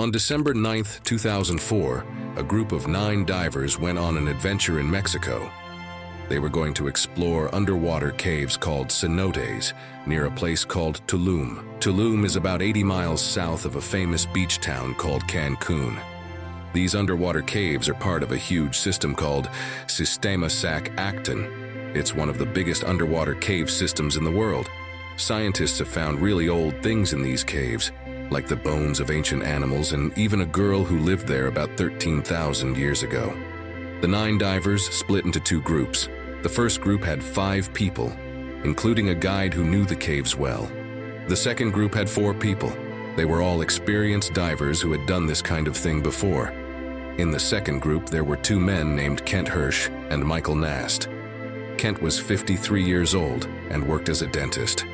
On December 9, 2004, a group of 9 divers went on an adventure in Mexico. They were going to explore underwater caves called cenotes near a place called Tulum. Tulum is about 80 miles south of a famous beach town called Cancun. These underwater caves are part of a huge system called Sistema Sac Acton. It's one of the biggest underwater cave systems in the world. Scientists have found really old things in these caves, like the bones of ancient animals and even a girl who lived there about 13,000 years ago. The 9 divers split into 2 groups. The first group had 5 people, including a guide who knew the caves well. The second group had 4 people. They were all experienced divers who had done this kind of thing before. In the second group, there were 2 men named Hirsch and Michael Nast. Kent was 53 years old and worked as a dentist.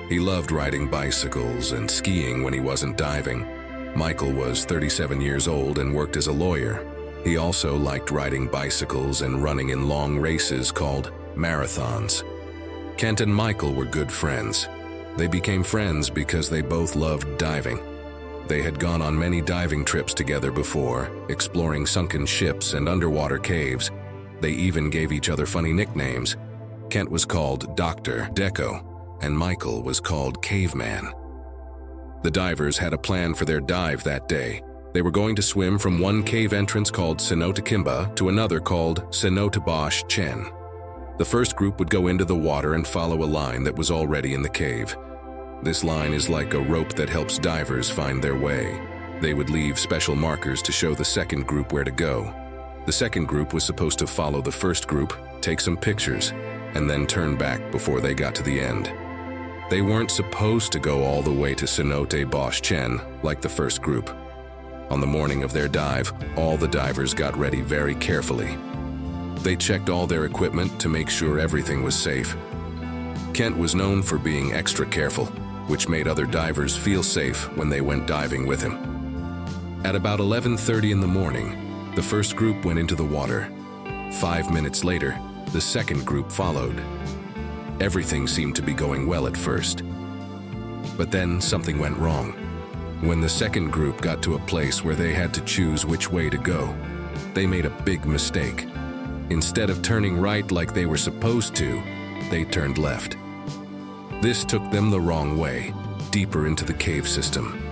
He loved riding bicycles and skiing when he wasn't diving. Michael was 37 years old and worked as a lawyer. He also liked riding bicycles and running in long races called marathons. Kent and Michael were good friends. They became friends because they both loved diving. They had gone on many diving trips together before, exploring sunken ships and underwater caves. They even gave each other funny nicknames. Kent was called Dr. Deco, and Michael was called Caveman. The divers had a plan for their dive that day. They were going to swim from one cave entrance called Cenote Kimba to another called Cenote Bosch Chen. The first group would go into the water and follow a line that was already in the cave. This line is like a rope that helps divers find their way. They would leave special markers to show the second group where to go. The second group was supposed to follow the first group, take some pictures, and then turn back before they got to the end. They weren't supposed to go all the way to Cenote Bosch Chen like the first group. On the morning of their dive, all the divers got ready very carefully. They checked all their equipment to make sure everything was safe. Kent was known for being extra careful, which made other divers feel safe when they went diving with him. At about 11:30 in the morning, the first group went into the water. 5 minutes later, the second group followed. Everything seemed to be going well at first. But then something went wrong. When the second group got to a place where they had to choose which way to go, they made a big mistake. Instead of turning right like they were supposed to, they turned left. This took them the wrong way, deeper into the cave system.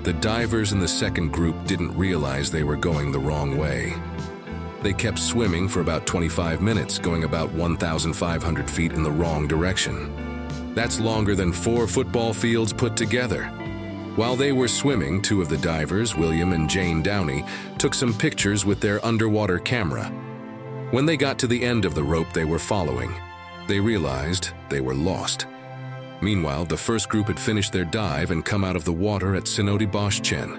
The divers in the second group didn't realize they were going the wrong way. They kept swimming for about 25 minutes, going about 1,500 feet in the wrong direction. That's longer than 4 football fields put together. While they were swimming, 2 of the divers, William and Jane Downey, took some pictures with their underwater camera. When they got to the end of the rope they were following, they realized they were lost. Meanwhile, the first group had finished their dive and come out of the water at Cenote Bosch Chen.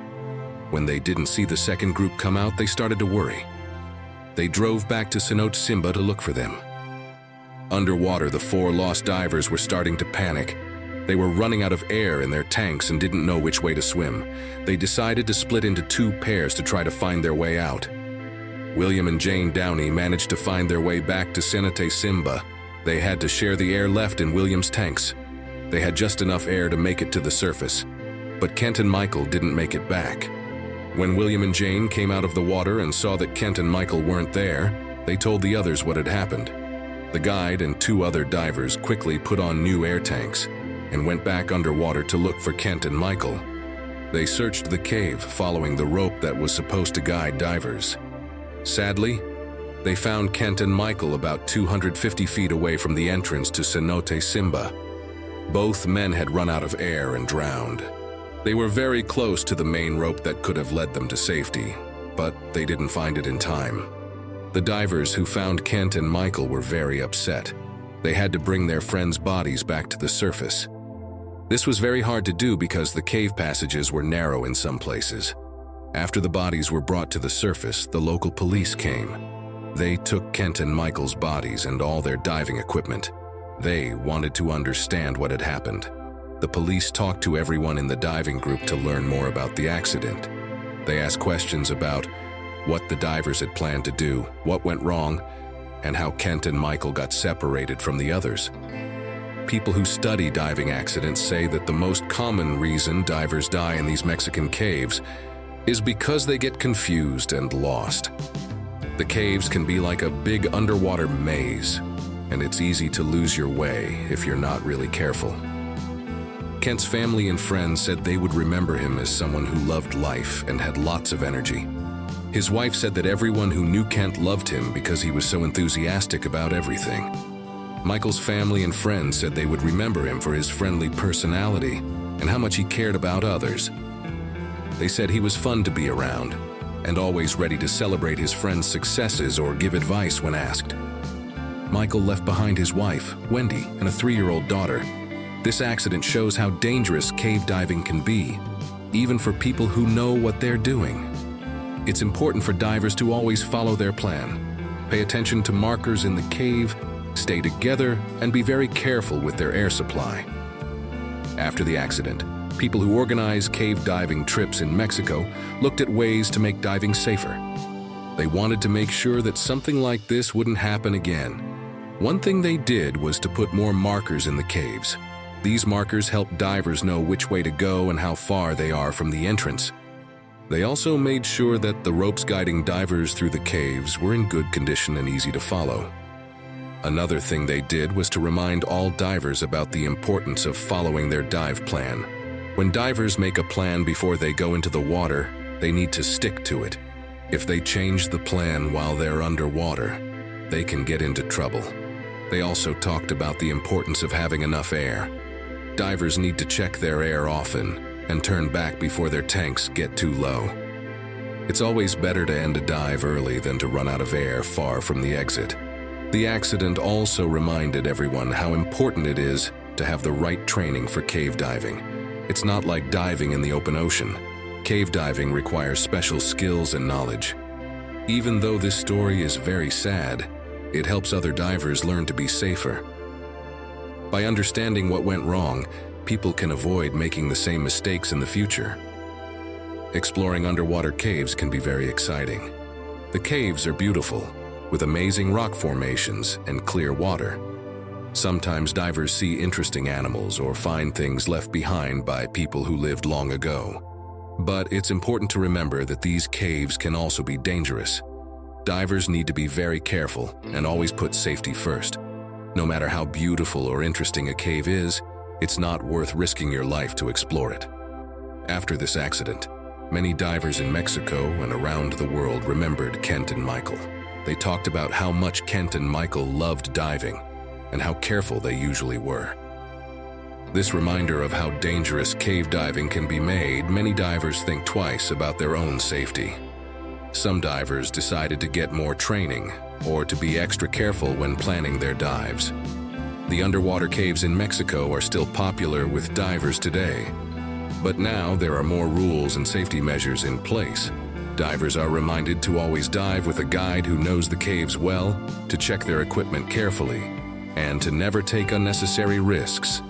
When they didn't see the second group come out, they started to worry. They drove back to Cenote Simba to look for them. Underwater, the 4 lost divers were starting to panic. They were running out of air in their tanks and didn't know which way to swim. They decided to split into 2 pairs to try to find their way out. William and Jane Downey managed to find their way back to Cenote Simba. They had to share the air left in William's tanks. They had just enough air to make it to the surface, but Kent and Michael didn't make it back. When William and Jane came out of the water and saw that Kent and Michael weren't there, they told the others what had happened. The guide and 2 other divers quickly put on new air tanks and went back underwater to look for Kent and Michael. They searched the cave, following the rope that was supposed to guide divers. Sadly, they found Kent and Michael about 250 feet away from the entrance to Cenote Simba. Both men had run out of air and drowned. They were very close to the main rope that could have led them to safety, but they didn't find it in time. The divers who found Kent and Michael were very upset. They had to bring their friends' bodies back to the surface. This was very hard to do because the cave passages were narrow in some places. After the bodies were brought to the surface, the local police came. They took Kent and Michael's bodies and all their diving equipment. They wanted to understand what had happened. The police talked to everyone in the diving group to learn more about the accident. They asked questions about what the divers had planned to do, what went wrong, and how Kent and Michael got separated from the others. People who study diving accidents say that the most common reason divers die in these Mexican caves is because they get confused and lost. The caves can be like a big underwater maze, and it's easy to lose your way if you're not really careful. Kent's family and friends said they would remember him as someone who loved life and had lots of energy. His wife said that everyone who knew Kent loved him because he was so enthusiastic about everything. Michael's family and friends said they would remember him for his friendly personality and how much he cared about others. They said he was fun to be around and always ready to celebrate his friends' successes or give advice when asked. Michael left behind his wife, Wendy, and a 3-year-old daughter. This accident shows how dangerous cave diving can be, even for people who know what they're doing. It's important for divers to always follow their plan, pay attention to markers in the cave, stay together, and be very careful with their air supply. After the accident, people who organize cave diving trips in Mexico looked at ways to make diving safer. They wanted to make sure that something like this wouldn't happen again. One thing they did was to put more markers in the caves. These markers help divers know which way to go and how far they are from the entrance. They also made sure that the ropes guiding divers through the caves were in good condition and easy to follow. Another thing they did was to remind all divers about the importance of following their dive plan. When divers make a plan before they go into the water, they need to stick to it. If they change the plan while they're underwater, they can get into trouble. They also talked about the importance of having enough air. Divers need to check their air often and turn back before their tanks get too low. It's always better to end a dive early than to run out of air far from the exit. The accident also reminded everyone how important it is to have the right training for cave diving. It's not like diving in the open ocean. Cave diving requires special skills and knowledge. Even though this story is very sad, it helps other divers learn to be safer. By understanding what went wrong, people can avoid making the same mistakes in the future. Exploring underwater caves can be very exciting. The caves are beautiful, with amazing rock formations and clear water. Sometimes divers see interesting animals or find things left behind by people who lived long ago. But it's important to remember that these caves can also be dangerous. Divers need to be very careful and always put safety first. No matter how beautiful or interesting a cave is, it's not worth risking your life to explore it. After this accident, many divers in Mexico and around the world remembered Kent and Michael. They talked about how much Kent and Michael loved diving and how careful they usually were. This reminder of how dangerous cave diving can be made many divers think twice about their own safety. Some divers decided to get more training or to be extra careful when planning their dives. The underwater caves in Mexico are still popular with divers today, but now there are more rules and safety measures in place. Divers are reminded to always dive with a guide who knows the caves well, to check their equipment carefully, and to never take unnecessary risks.